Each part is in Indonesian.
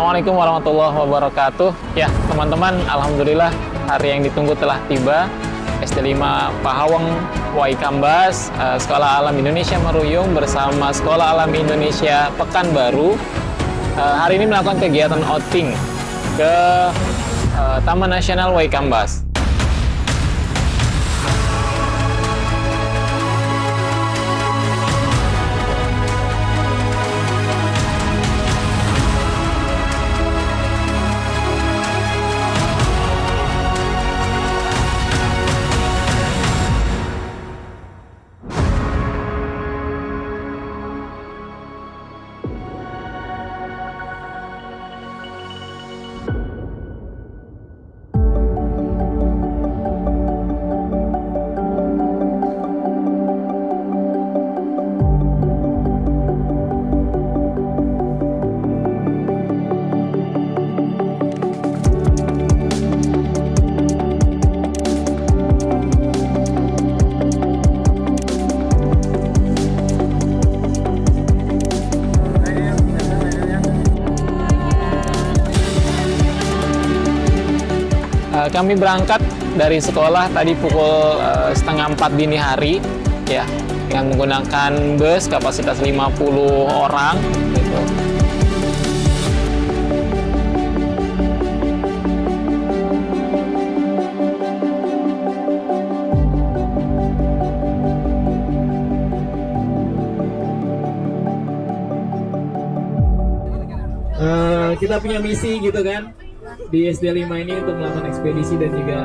Assalamualaikum warahmatullahi wabarakatuh. Ya, teman-teman, alhamdulillah hari yang ditunggu telah tiba. SD 5 Pahawang Waikambas, Sekolah Alam Indonesia Meruyung bersama Sekolah Alam Indonesia Pekanbaru hari ini melakukan kegiatan outing ke Taman Nasional Waikambas. Kami berangkat dari sekolah tadi pukul setengah 4 dini hari, ya, dengan menggunakan bus kapasitas 50 orang. Gitu. Kita punya misi gitu kan di SD 5 ini untuk melakukan ekspedisi dan juga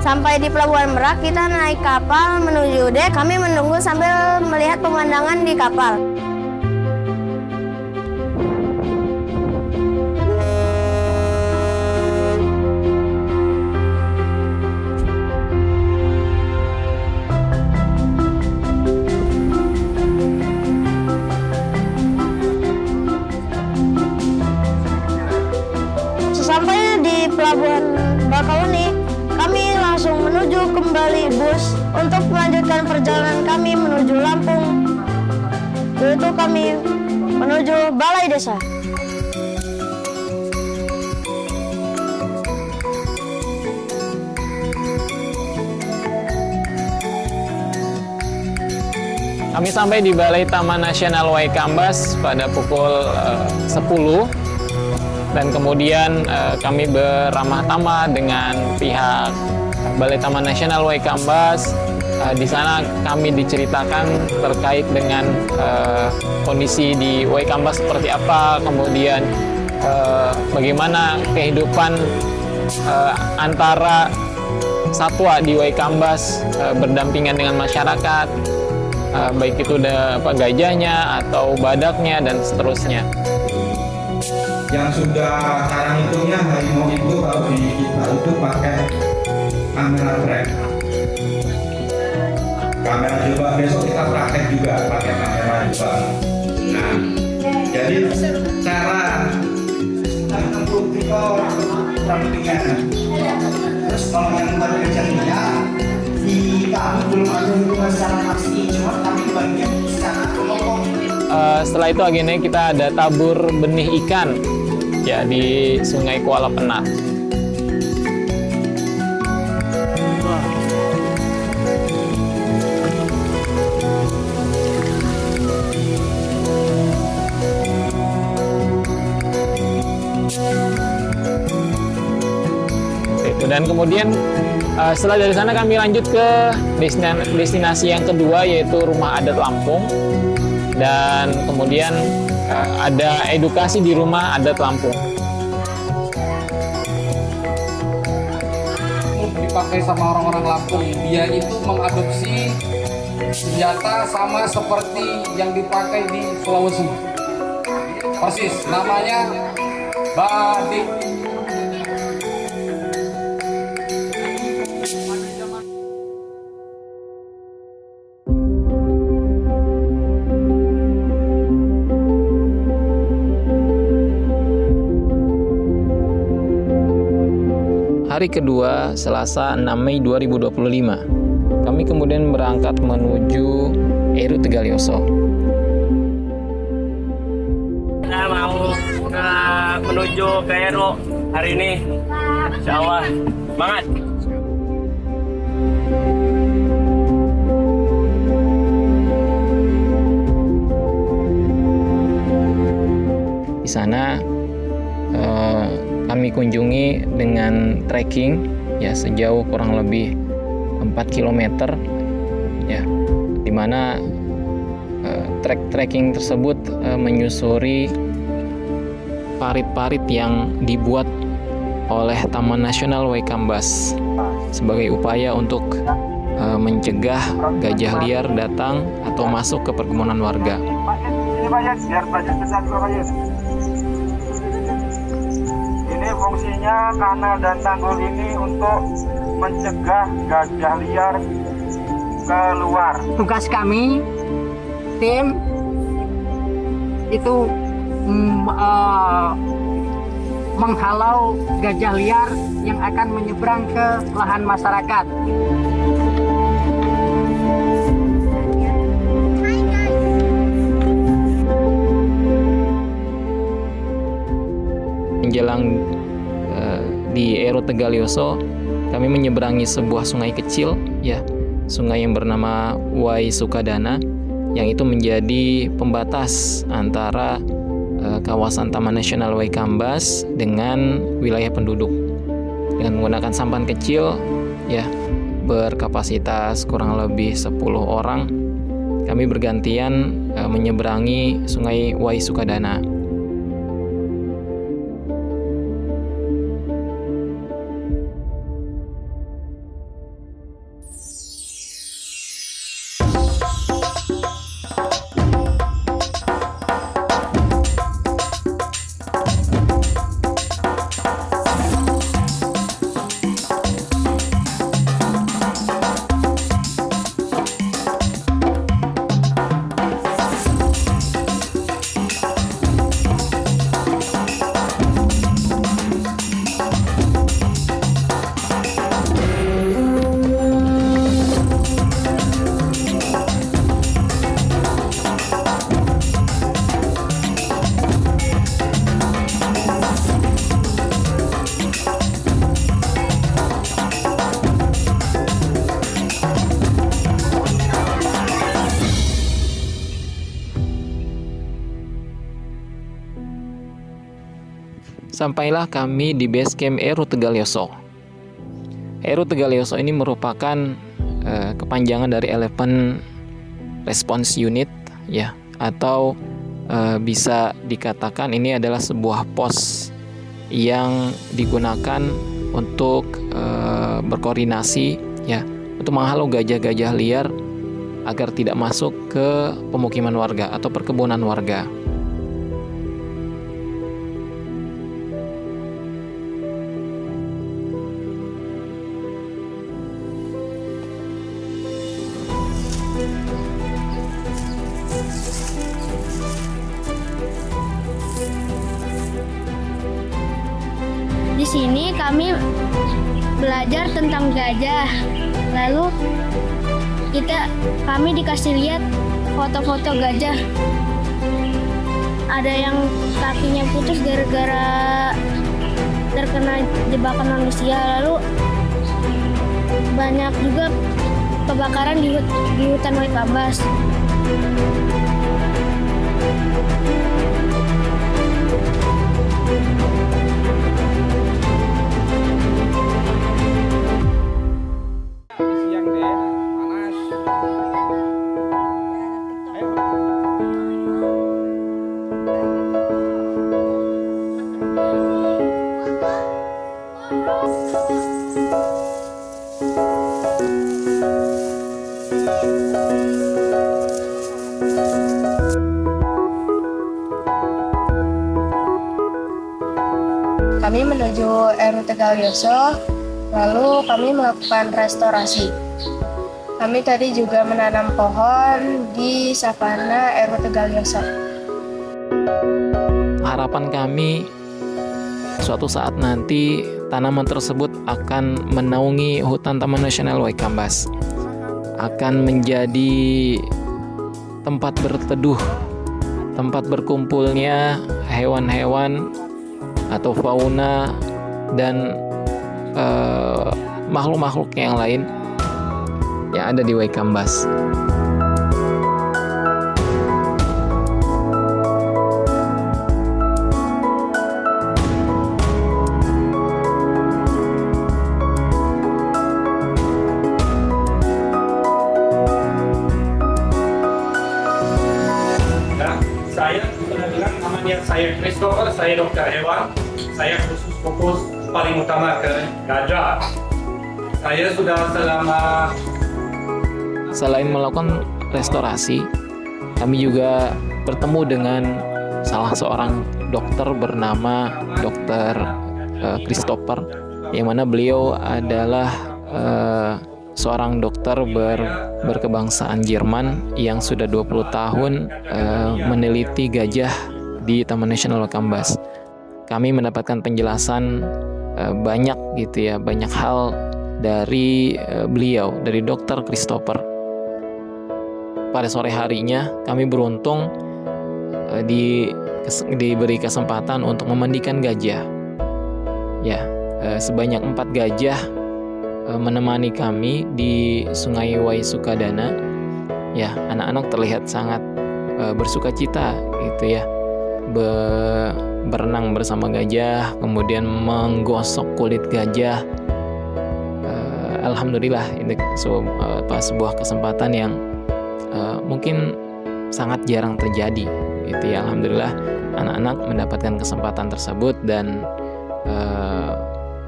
sampai di Pelabuhan Merak, kita naik kapal menuju dek. Kami menunggu sambil melihat pemandangan di kapal. Sesampainya di Pelabuhan Bakahuni, kami langsung menuju kembali bus untuk melanjutkan perjalanan kami menuju Lampung. Yaitu kami menuju Balai Desa. Kami sampai di Balai Taman Nasional Waikambas pada pukul 10. Dan kemudian kami beramah tamah dengan pihak Balai Taman Nasional Waikambas. Di sana kami diceritakan terkait dengan kondisi di Waikambas seperti apa, kemudian bagaimana kehidupan antara satwa di Waikambas berdampingan dengan masyarakat, baik itu gajahnya atau badaknya dan seterusnya. Yang sudah cara hitungnya harimau itu kalau di kita itu pakai kamera trap. Kamera coba besok kita praktek juga pakai kamera juga. Nah, jadi cara menentukan kita pentingnya. Terus kalau yang bekerjanya di kami belum ada hitungan secara pasti, cuma kami bagian secara kelompok. Setelah itu akhirnya kita ada tabur benih ikan, ya, di Sungai Kuala Penat. Dan kemudian setelah dari sana kami lanjut ke destinasi yang kedua, yaitu Rumah Adat Lampung. Dan kemudian ada edukasi di Rumah Adat Lampung. Dipakai sama orang-orang Lampung, dia itu mengadopsi senjata sama seperti yang dipakai di Sulawesi. Persis, namanya badik. hari kedua Selasa 6 Mei 2025. Kami kemudian berangkat menuju Eru Tegalioso. Kita mau menuju ke Eru hari ini. Insya Allah, semangat! Di sana kami kunjungi dengan trekking ya sejauh kurang lebih 4 km ya, di mana trekking tersebut menyusuri parit-parit yang dibuat oleh Taman Nasional Waikambas sebagai upaya untuk mencegah gajah liar datang atau masuk ke perkebunan warga. Ini fungsinya kanal dan tanggul ini untuk mencegah gajah liar keluar. Tugas kami, tim, itu menghalau gajah liar yang akan menyeberang ke lahan masyarakat. Menjelang di Eru Tegalioso, kami menyeberangi sebuah sungai kecil, ya, sungai yang bernama Wai Sukadana, yang itu menjadi pembatas antara kawasan Taman Nasional Waikambas dengan wilayah penduduk. Dengan menggunakan sampan kecil, ya, berkapasitas kurang lebih 10 orang, kami bergantian menyeberangi sungai Wai Sukadana. Sampailah kami di base camp Eru Tegalioso. Eru Tegalioso ini merupakan kepanjangan dari Elephant Response Unit, ya, atau bisa dikatakan ini adalah sebuah pos yang digunakan untuk berkoordinasi, ya, untuk menghalau gajah-gajah liar agar tidak masuk ke pemukiman warga atau perkebunan warga. Di sini kami belajar tentang gajah. Lalu kami dikasih lihat foto-foto gajah. Ada yang kakinya putus gara-gara terkena jebakan manusia. Lalu banyak juga kebakaran di hutan Waikambas. Siang deh, panas. Kami menuju Eru Tegalioso, lalu kami melakukan restorasi. Kami tadi juga menanam pohon di savana Eru Tegalioso. Harapan kami suatu saat nanti tanaman tersebut akan menaungi hutan Taman Nasional Waikambas, akan menjadi tempat berteduh, tempat berkumpulnya hewan-hewan atau fauna dan makhluk-makhluk yang lain yang ada di Waikambas. Saya sudah bilang namanya saya Christopher, saya dokter hewan. Saya khusus fokus paling utama ke gajah. Saya sudah Selain melakukan restorasi, kami juga bertemu dengan salah seorang dokter bernama Dokter Christopher, yang mana beliau adalah seorang dokter berkebangsaan Jerman yang sudah 20 tahun meneliti gajah di Taman Nasional Waikambas. Kami mendapatkan penjelasan banyak gitu ya, banyak hal dari beliau, dari Dokter Christopher. Pada sore harinya kami beruntung diberi kesempatan untuk memandikan gajah. Ya, sebanyak 4 gajah menemani kami di Sungai Waisukadana. Ya, anak-anak terlihat sangat bersukacita gitu ya, berenang bersama gajah, kemudian menggosok kulit gajah. Alhamdulillah, ini sebuah kesempatan yang mungkin sangat jarang terjadi gitu ya. Alhamdulillah anak-anak mendapatkan kesempatan tersebut dan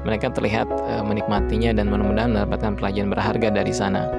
mereka terlihat menikmatinya dan mudah-mudahan mendapatkan pelajaran berharga dari sana.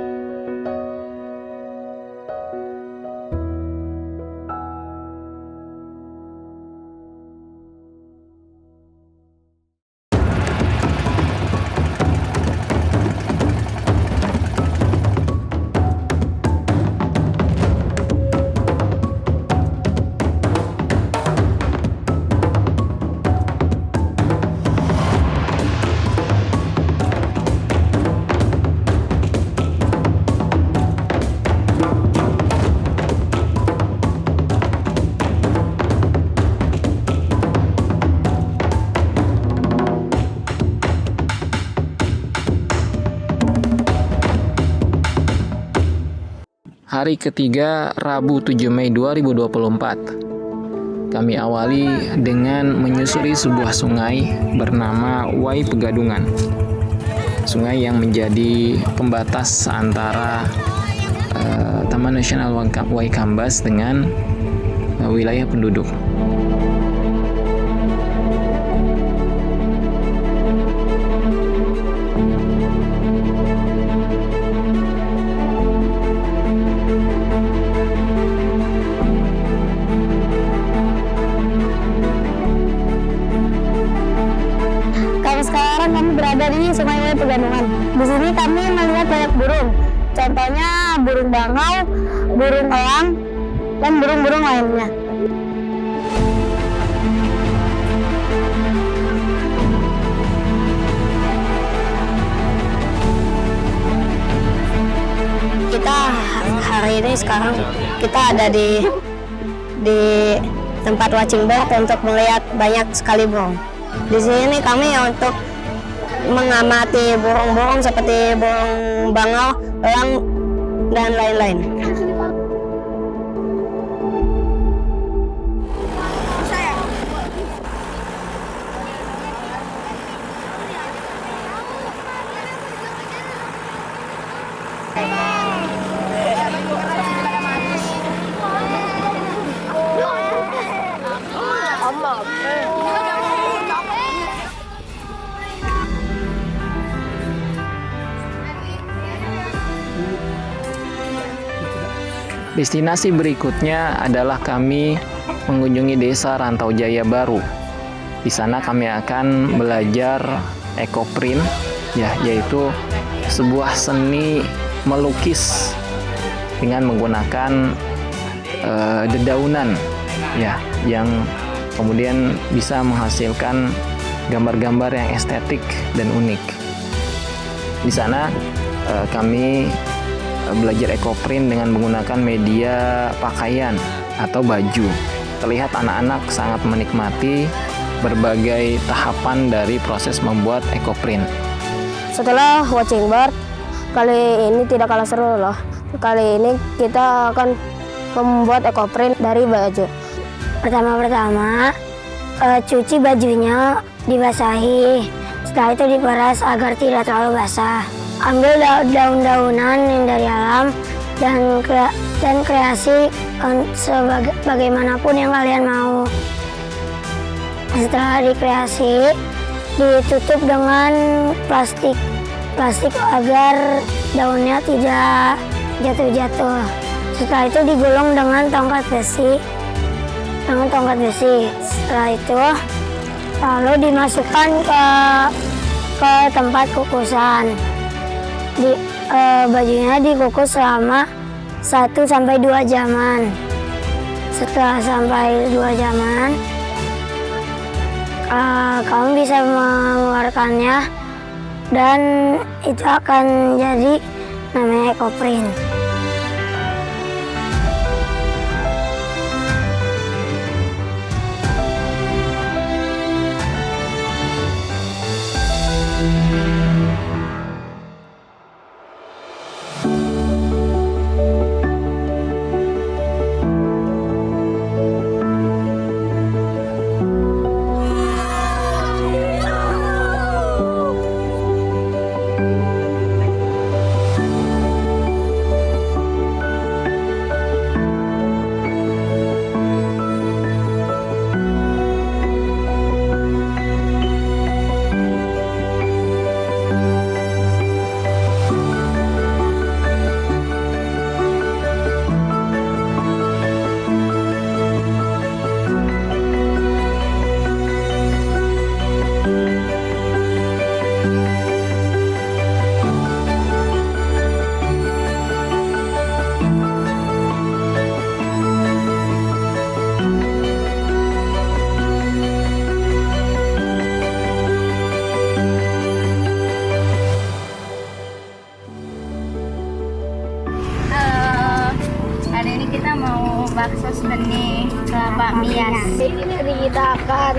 Hari ketiga, Rabu 7 Mei 2024. Kami awali dengan menyusuri sebuah sungai bernama Wai Pegadungan. Sungai yang menjadi pembatas antara Taman Nasional Waikambas dengan wilayah penduduk. Sekarang kami berada di Sungai Wai Pegadungan. Di sini kami melihat banyak burung. Contohnya burung bangau, burung elang, dan burung-burung lainnya. Kita hari ini sekarang kita ada di tempat watching bird untuk melihat banyak sekali burung. Di sini kami untuk mengamati burung-burung seperti burung bangau, elang, dan lain-lain. Destinasi berikutnya adalah kami mengunjungi Desa Rantau Jaya Baru. Di sana kami akan belajar ekoprint, ya, yaitu sebuah seni melukis dengan menggunakan dedaunan, ya, yang kemudian bisa menghasilkan gambar-gambar yang estetik dan unik. Di sana kami belajar ekoprint dengan menggunakan media pakaian atau baju. Terlihat anak-anak sangat menikmati berbagai tahapan dari proses membuat ekoprint. Setelah watching bar, kali ini tidak kalah seru loh. Kali ini kita akan membuat ekoprint dari baju. Pertama-tama, cuci bajunya, dibasahi. Setelah itu diperas agar tidak terlalu basah. Ambil daun-daunan yang dari alam dan kreasi sebagaimanapun yang kalian mau. Setelah dikreasi, ditutup dengan plastik agar daunnya tidak jatuh-jatuh. Setelah itu digulung dengan tongkat besi. Setelah itu lalu dimasukkan ke tempat kukusan. Bajunya dikukus selama 1-2 jaman. Setelah sampai 2 jaman, kamu bisa mengeluarkannya dan itu akan jadi namanya ekoprint. Hari ini kita mau bakso benih kelapa mias. Ini kita akan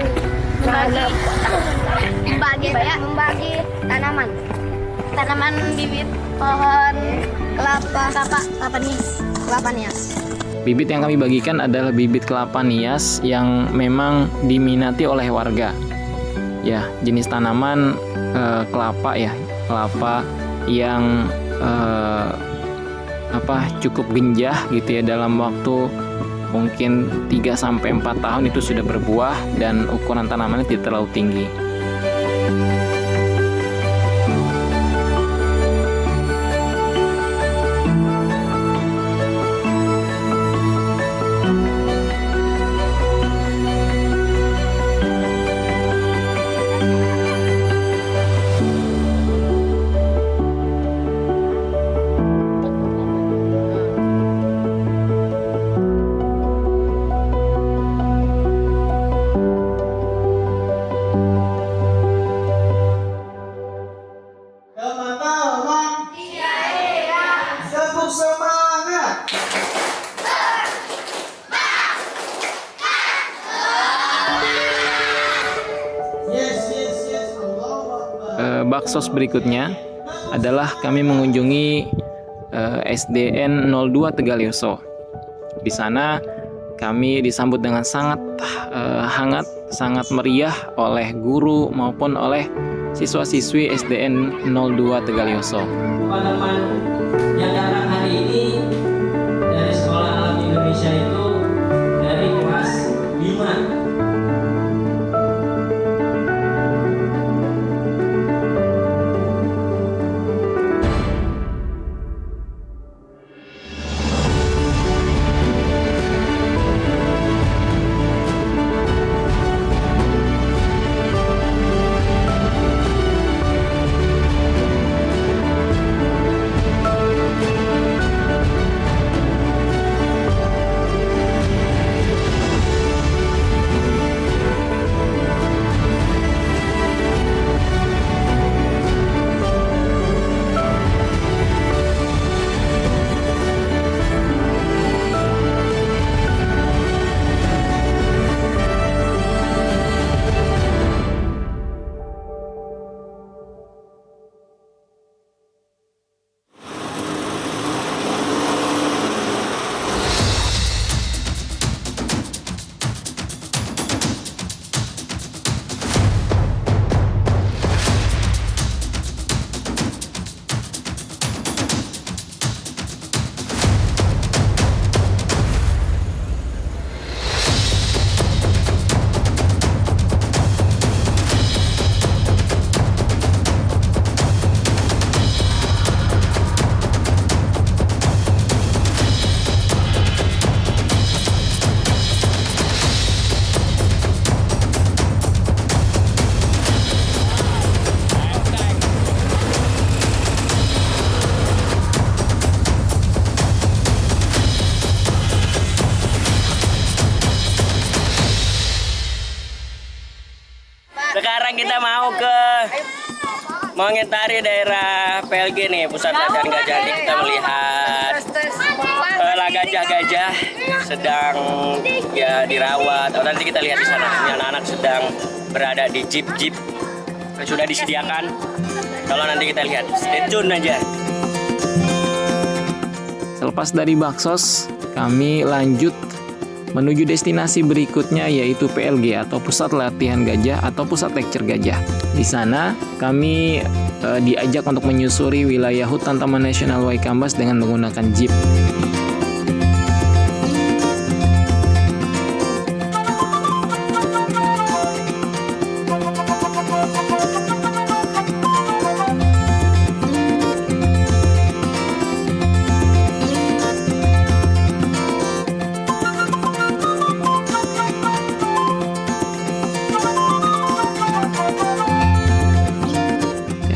membagi tanaman bibit pohon kelapa nias. Bibit yang kami bagikan adalah bibit kelapa nias yang memang diminati oleh warga. Ya, jenis tanaman kelapa yang cukup genjah gitu ya, dalam waktu mungkin 3-4 tahun itu sudah berbuah dan ukuran tanamannya tidak terlalu tinggi. Baksos berikutnya adalah kami mengunjungi SDN 02 Tegalioso. Di sana kami disambut dengan sangat hangat, sangat meriah oleh guru maupun oleh siswa-siswi SDN 02 Tegalioso. Teman-teman yang datang hari ini dari Sekolah Alam Indonesia itu dari kelas 5. sekarang kita mau mengitari daerah PLG nih, pusat latihan gajah. Jadi kita melihat gajah-gajah sedang ya dirawat. Nanti kita lihat di sana, ini anak-anak sedang berada di jeep sudah disediakan. Kalau nanti kita lihat, stay tune aja. Selepas dari Baksos, kami lanjut menuju destinasi berikutnya yaitu PLG atau Pusat Latihan Gajah atau Pusat Lecture Gajah. Di sana kami diajak untuk menyusuri wilayah hutan Taman Nasional Waikambas dengan menggunakan jeep.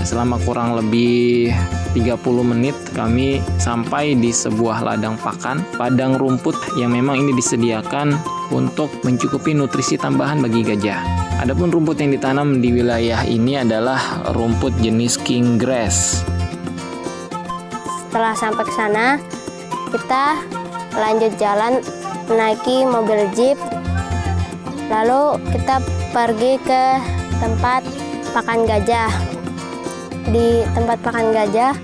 Selama kurang lebih 30 menit kami sampai di sebuah ladang padang rumput yang memang ini disediakan untuk mencukupi nutrisi tambahan bagi gajah. Adapun rumput yang ditanam di wilayah ini adalah rumput jenis king grass. Setelah sampai ke sana, kita lanjut jalan menaiki mobil jeep. Lalu kita pergi ke tempat pakan gajah. Di tempat pakan gajah,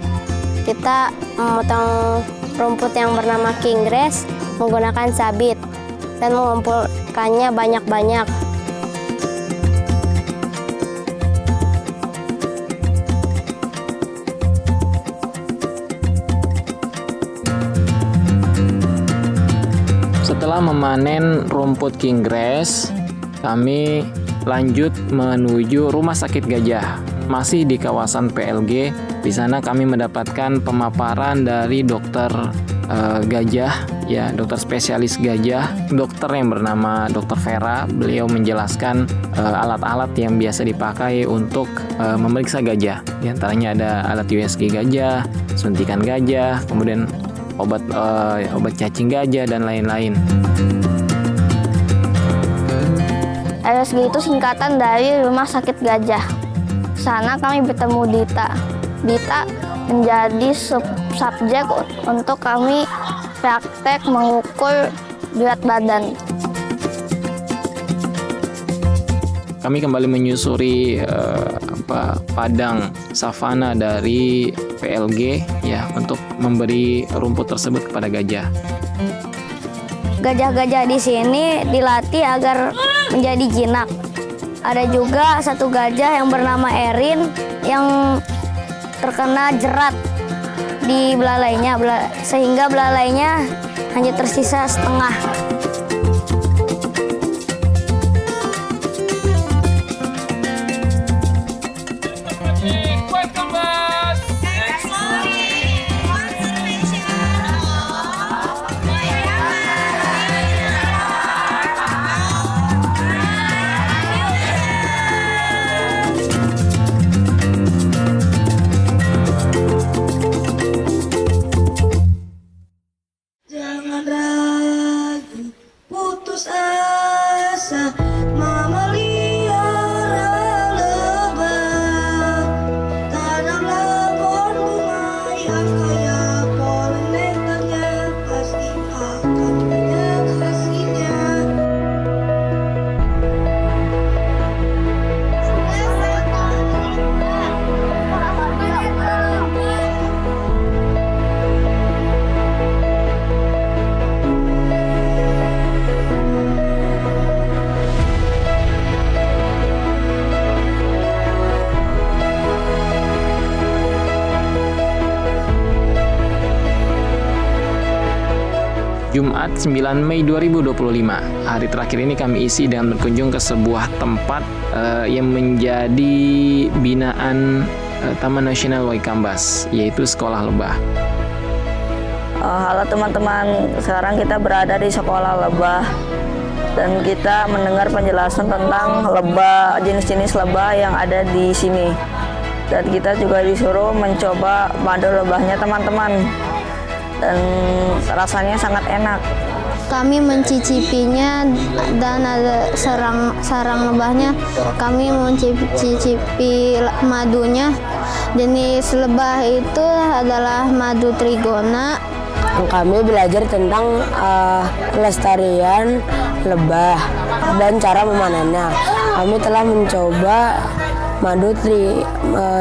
kita memotong rumput yang bernama king grass menggunakan sabit dan mengumpulkannya banyak-banyak. Setelah memanen rumput king grass, kami lanjut menuju rumah sakit gajah. Masih di kawasan PLG. Di sana kami mendapatkan pemaparan dari dokter gajah, ya, dokter spesialis gajah, dokter yang bernama Dr. Vera. Beliau menjelaskan alat-alat yang biasa dipakai untuk memeriksa gajah. Di antaranya ada alat USG gajah, suntikan gajah, kemudian obat cacing gajah dan lain-lain. RSG itu singkatan dari Rumah Sakit Gajah. Di sana kami bertemu Dita. Dita menjadi subjek untuk kami praktek mengukur berat badan. Kami kembali menyusuri padang savana dari PLG ya untuk memberi rumput tersebut kepada gajah. Gajah-gajah di sini dilatih agar menjadi jinak. Ada juga satu gajah yang bernama Erin yang terkena jerat di belalainya, sehingga belalainya hanya tersisa setengah. Jumat 9 Mei 2025. Hari terakhir ini kami isi dengan berkunjung ke sebuah tempat yang menjadi binaan Taman Nasional Waikambas, yaitu Sekolah Lebah. Halo teman-teman, sekarang kita berada di Sekolah Lebah dan kita mendengar penjelasan tentang lebah, jenis-jenis lebah yang ada di sini. Dan kita juga disuruh mencoba madu lebahnya teman-teman. Dan rasanya sangat enak. kami mencicipinya dan ada sarang lebahnya. Kami mencicipi madunya. Jenis lebah itu adalah madu trigona. Kami belajar tentang kelestarian lebah dan cara memanennya. Kami telah mencoba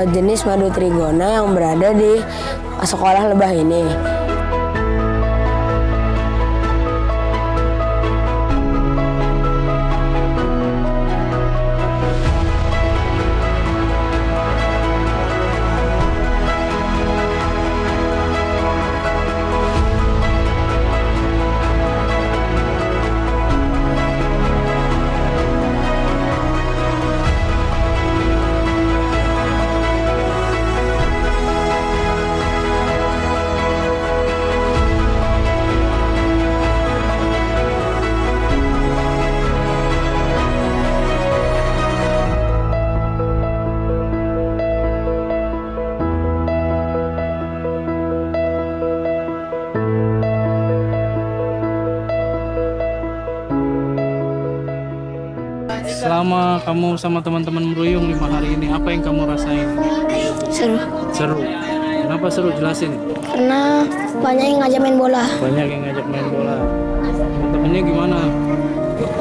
jenis madu trigona yang berada di sekolah lebah ini. Selama kamu sama teman-teman meruyung 5 hari ini, apa yang kamu rasain? Seru, Seru. Kenapa seru? Jelasin. karena banyak yang ngajak main bola. Banyak yang ngajak main bola. Temen-temennya gimana?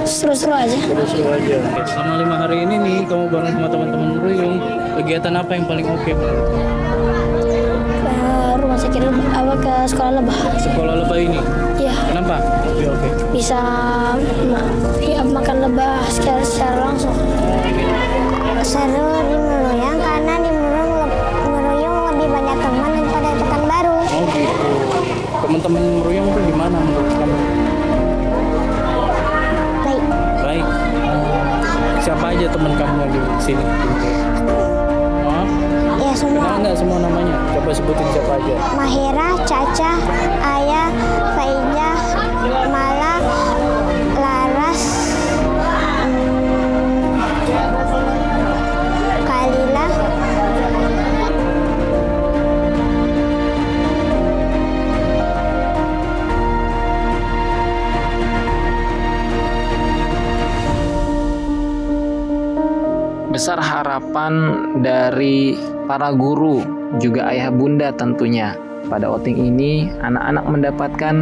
Seru-seru aja. Seru-seru aja. Oke, selama 5 hari ini nih, kamu bareng sama teman-teman meruyung, kegiatan apa yang paling oke menurut kamu? Ke rumah sakit ke sekolah lebah. Sekolah lebah ini? Iya, Kenapa? Oke. bisa makan lebah secara langsung. Seru di Meruyung karena di Meruyung lebih banyak teman daripada teman baru. Oh gitu. Teman-teman meruyung itu gimana menurut kamu? Baik. Baik. Siapa aja teman kamu di sini? Maaf? Ya semua. Kenal nggak semua namanya? Coba sebutin siapa aja. Mahira, Caca, Ayah, Faijah, Mala, Laras, Kalila. Besar harapan dari para guru, juga ayah bunda tentunya. Pada outing ini, anak-anak mendapatkan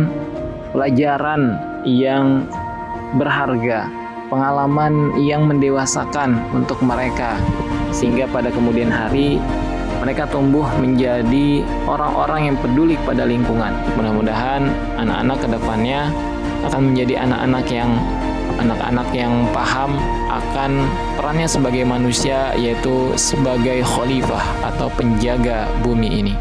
pelajaran yang berharga, pengalaman yang mendewasakan untuk mereka, sehingga pada kemudian hari mereka tumbuh menjadi orang-orang yang peduli pada lingkungan. Mudah-mudahan anak-anak kedepannya akan menjadi anak-anak yang paham akan perannya sebagai manusia, yaitu sebagai khalifah atau penjaga bumi ini.